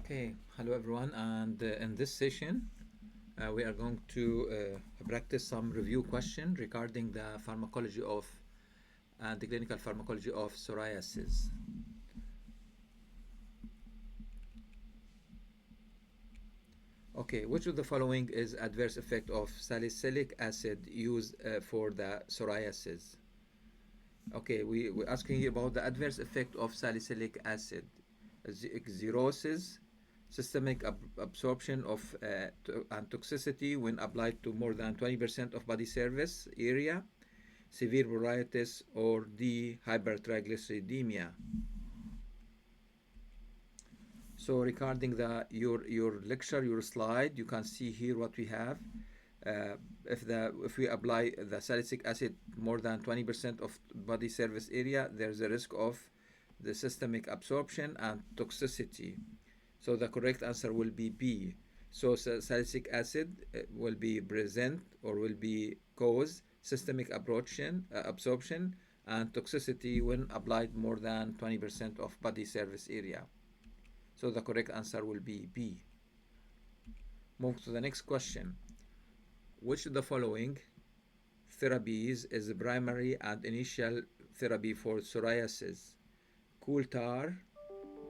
Okay, hello everyone, and in this session, we are going to practice some review question regarding the pharmacology of and the clinical pharmacology of psoriasis. Okay, which of the following is adverse effect of salicylic acid used for the psoriasis? Okay, we're asking you about the adverse effect of salicylic acid, xerosis, systemic absorption of and toxicity when applied to more than 20% of body surface area, severe pruritus, or D, hypertriglyceridemia. So regarding your lecture, your slide, you can see here what we have. If we apply the salicylic acid more than 20% of body surface area, there's a risk of the systemic absorption and toxicity. So the correct answer will be B. So salicylic acid will be present or will be cause systemic absorption and toxicity when applied more than 20% of body surface area. So the correct answer will be B. Move to the next question. Which of the following therapies is the primary and initial therapy for psoriasis? Coal tar,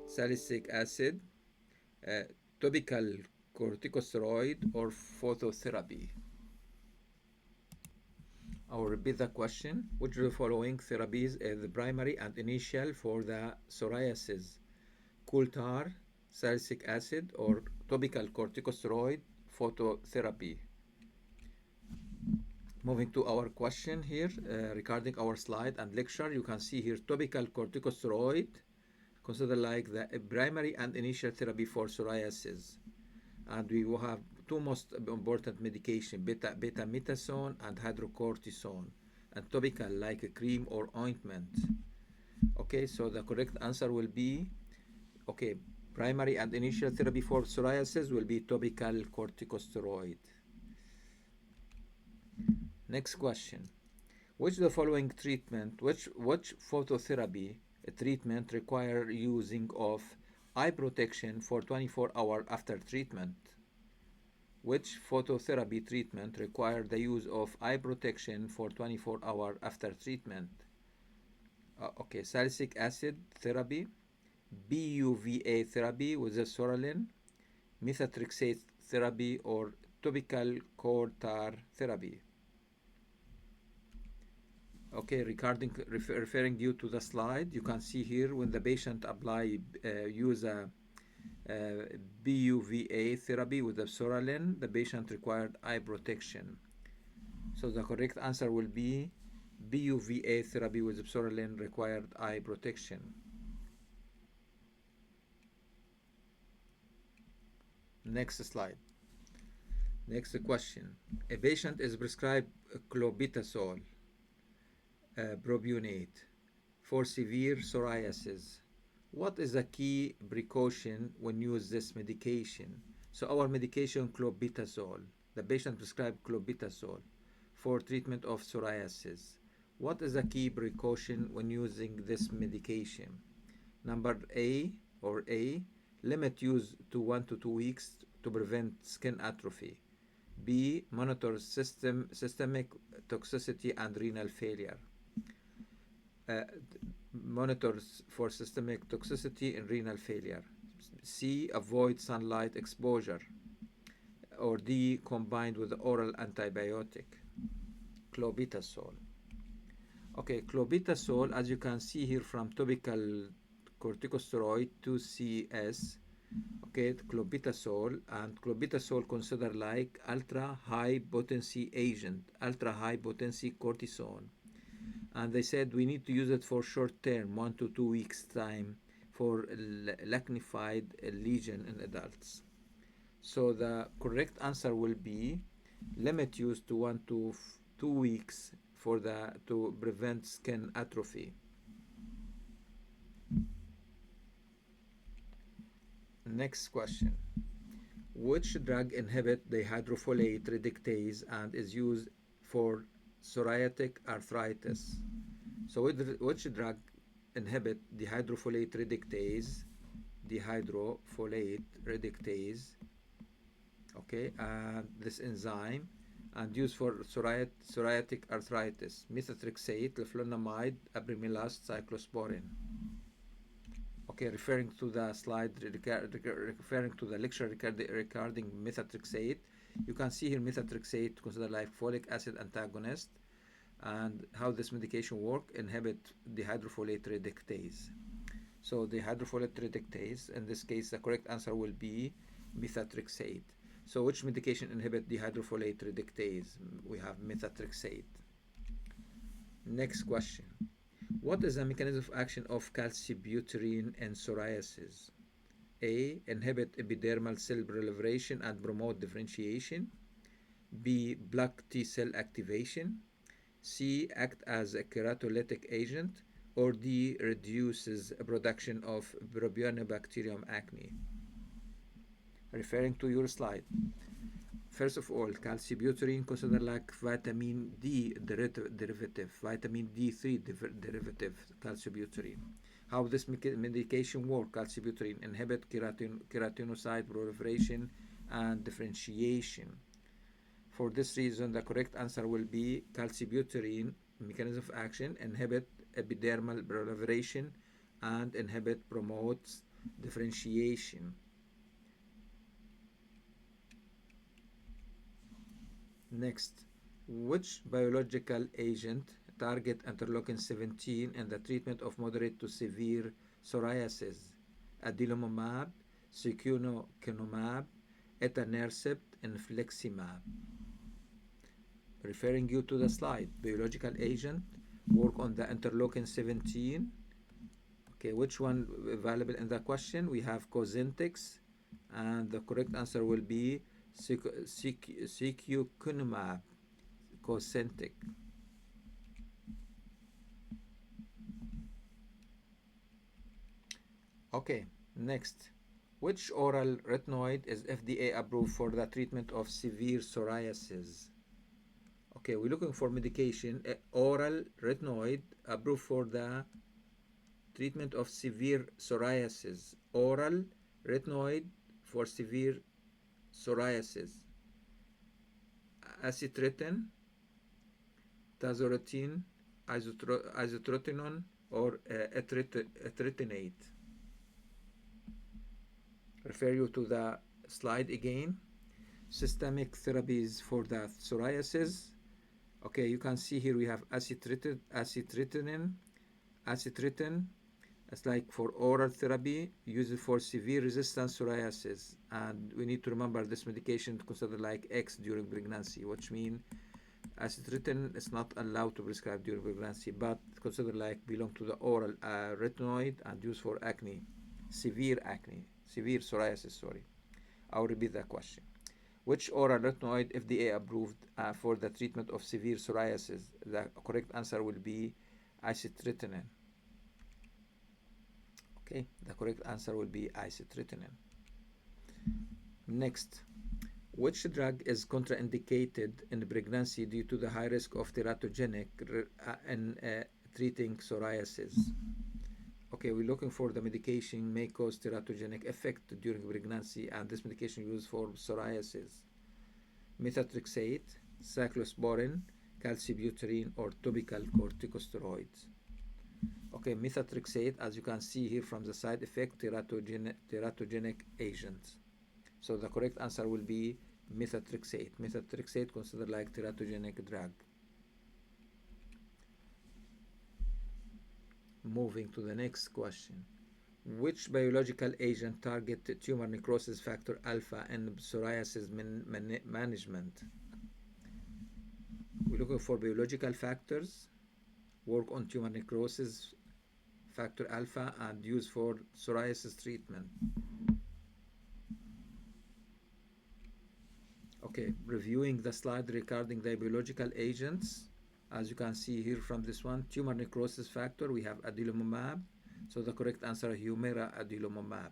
salicylic acid, uh, topical corticosteroid, or phototherapy? I will repeat the question. Which of the following therapies is the primary and initial for the psoriasis? Coal tar, salicylic acid, or topical corticosteroid, phototherapy? Moving to our question here regarding our slide and lecture, you can see here topical corticosteroid considered like the primary and initial therapy for psoriasis. And we will have two most important medication, betamethasone and hydrocortisone, and topical like a cream or ointment. Okay, so the correct answer will be, okay, primary and initial therapy for psoriasis will be topical corticosteroid. Next question. Which of the following treatment, which phototherapy treatment require using of eye protection for 24 hours after treatment? Which phototherapy treatment require the use of eye protection for 24 hours after treatment? Okay, salicylic acid therapy, BUVA therapy with the psoralen, methotrexate therapy, or topical coal tar therapy. Okay, referring you to the slide, you can see here when the patient use a BUVA therapy with the psoralen, the patient required eye protection. So the correct answer will be BUVA therapy with psoralen required eye protection. Next slide. Next question. A patient is prescribed clobetasol propionate for severe psoriasis. What is the key precaution when use this medication? So our medication clobetasol. The patient prescribed clobetasol for treatment of psoriasis. What is the key precaution when using this medication? Number A, limit use to 1 to 2 weeks to prevent skin atrophy. B, monitor systemic toxicity and renal failure. Monitors for systemic toxicity and renal failure. C, avoid sunlight exposure. Or D, combined with oral antibiotic. Clobetasol. Okay, clobetasol, as you can see here from topical corticosteroid 2CS, okay, clobetasol, and clobetasol considered like ultra high potency agent, ultra high potency cortisone. And they said we need to use it for short term, 1 to 2 weeks time, for lichenified lesion in adults. So the correct answer will be limit use to 1 to 2 weeks to prevent skin atrophy. Next question. Which drug inhibit the hydrofolate reductase and is used for psoriatic arthritis? So which drug inhibit the hydrofolate reductase, dihydrofolate reductase, okay, and this enzyme, and used for psoriatic arthritis. Methotrexate, leflunomide, apremilast, cyclosporin. Okay, referring to the slide, referring to the lecture regarding methotrexate, you can see here methotrexate considered like folic acid antagonist, and how this medication work: inhibit dihydrofolate reductase. So the hydrofolate reductase, in this case, the correct answer will be methotrexate. So which medication inhibit dihydrofolate reductase? We have methotrexate. Next question. What is the mechanism of action of calcibutyrin in psoriasis? A. Inhibit epidermal cell proliferation and promote differentiation. B. Block T cell activation. C. Act as a keratolytic agent. Or D. Reduces production of Propionibacterium acne. Referring to your slide. First of all, calcibutyrin considered like vitamin D derivative, vitamin D3 derivative, calcibutyrin. How this medication work? Calcibutyrin inhibit keratinocyte proliferation and differentiation. For this reason, the correct answer will be calcibutyrin. Mechanism of action: inhibit epidermal proliferation and promotes differentiation. Next, which biological agent target interleukin 17 in the treatment of moderate to severe psoriasis? Adalimumab, secukinumab, etanercept, infliximab. Referring you to the slide, biological agent work on the interleukin 17. Okay, which one available in the question? We have Cosentyx, and the correct answer will be secukinumab, Cosentyx. Okay, next. Which oral retinoid is FDA approved for the treatment of severe psoriasis? Okay, we're looking for medication, oral retinoid approved for the treatment of severe psoriasis. Oral retinoid for severe psoriasis. Acitretin, tazarotene, isotrotinone, or etretinate. Refer you to the slide again. Systemic therapies for the psoriasis. Okay, you can see here we have acitretin. It's like for oral therapy, used for severe resistant psoriasis. And we need to remember this medication to consider like X during pregnancy, which means acitretin is not allowed to prescribe during pregnancy, but consider like belong to the oral retinoid and used for acne, severe psoriasis, sorry. I'll repeat that question. Which oral retinoid FDA approved for the treatment of severe psoriasis? The correct answer will be acitretin. Okay, the correct answer will be acitretin. Next, which drug is contraindicated in pregnancy due to the high risk of teratogenic in treating psoriasis? Okay, we're looking for the medication may cause teratogenic effect during pregnancy, and this medication used for psoriasis. Methotrexate, cyclosporin, calcibutyrin, or topical corticosteroids. Okay, methotrexate, as you can see here from the side effect, teratogenic agent. So the correct answer will be methotrexate. Methotrexate considered like teratogenic drug. Moving to the next question. Which biological agent target tumor necrosis factor alpha in psoriasis management? We're looking for biological factors, work on tumor necrosis factor alpha, and used for psoriasis treatment. Okay, reviewing the slide regarding the biological agents. As you can see here from this one, tumor necrosis factor, we have adalimumab. So the correct answer, Humira adalimumab.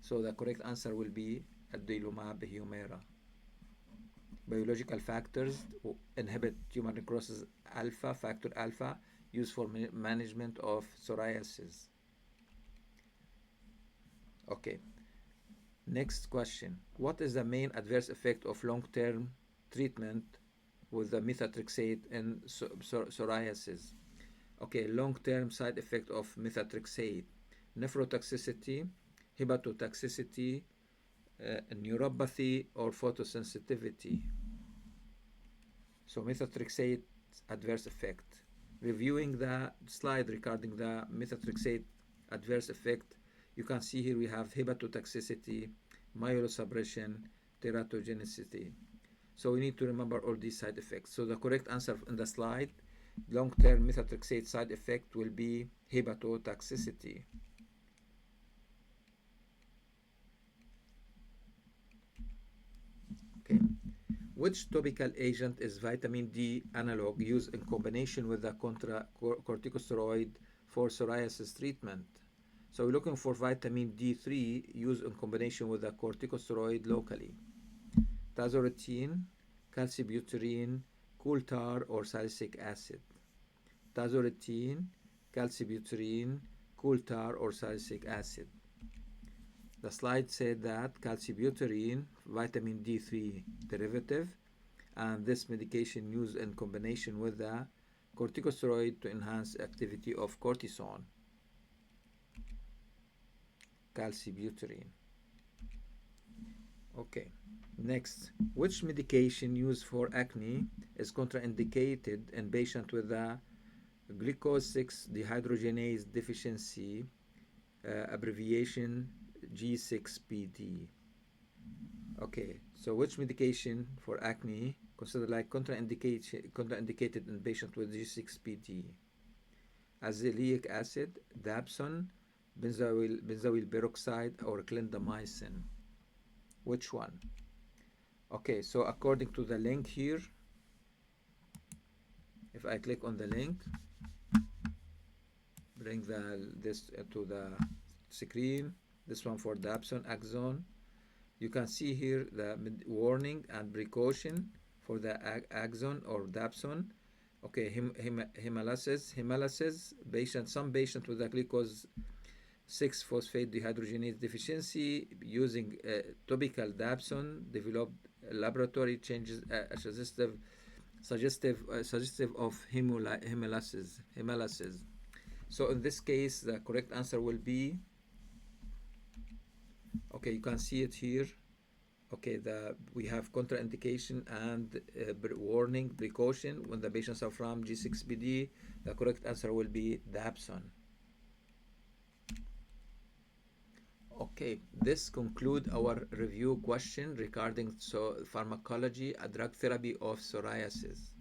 So the correct answer will be adalimumab Humira. Biological factors inhibit tumor necrosis alpha, factor alpha, used for management of psoriasis. Okay, next question. What is the main adverse effect of long-term treatment with the methotrexate in psoriasis? Okay, long-term side effect of methotrexate: nephrotoxicity, hepatotoxicity, neuropathy, or photosensitivity. So methotrexate adverse effect. Reviewing the slide regarding the methotrexate adverse effect, you can see here we have hepatotoxicity, myelosuppression, teratogenicity. So we need to remember all these side effects. So the correct answer in the slide, long-term methotrexate side effect, will be hepatotoxicity. Okay. Which topical agent is vitamin D analog used in combination with the corticosteroid for psoriasis treatment? So we're looking for vitamin D3 used in combination with the corticosteroid locally. Tazorotene, calcibutyrin, coal tar, or salicylic acid. Tazorotene, calcibutyrin, coal tar, or salicylic acid. The slide said that calcibutyrin, vitamin D3 derivative, and this medication used in combination with the corticosteroid to enhance activity of cortisone. Calcibutyrin. Okay, next. Which medication used for acne is contraindicated in patients with the glucose 6 dehydrogenase deficiency, abbreviation G6PD? Okay, so which medication for acne considered like contraindicated in patients with G6PD? Azelaic acid, dapsone, benzoyl peroxide, or clindamycin? Which one? Okay, so according to the link here, if I click on the link, bring this to the screen, this one for dapsone, axone, you can see here the warning and precaution for the axone or dapsone. Okay, hemolysis patient, some patient with a glucose 6-phosphate dehydrogenase deficiency using topical dapsone developed laboratory changes suggestive of hemolysis. So in this case, the correct answer will be, okay, you can see it here. Okay, we have contraindication and warning, precaution when the patients are from G6PD. The correct answer will be dapsone. Okay, this conclude our review question regarding pharmacology, a drug therapy of psoriasis.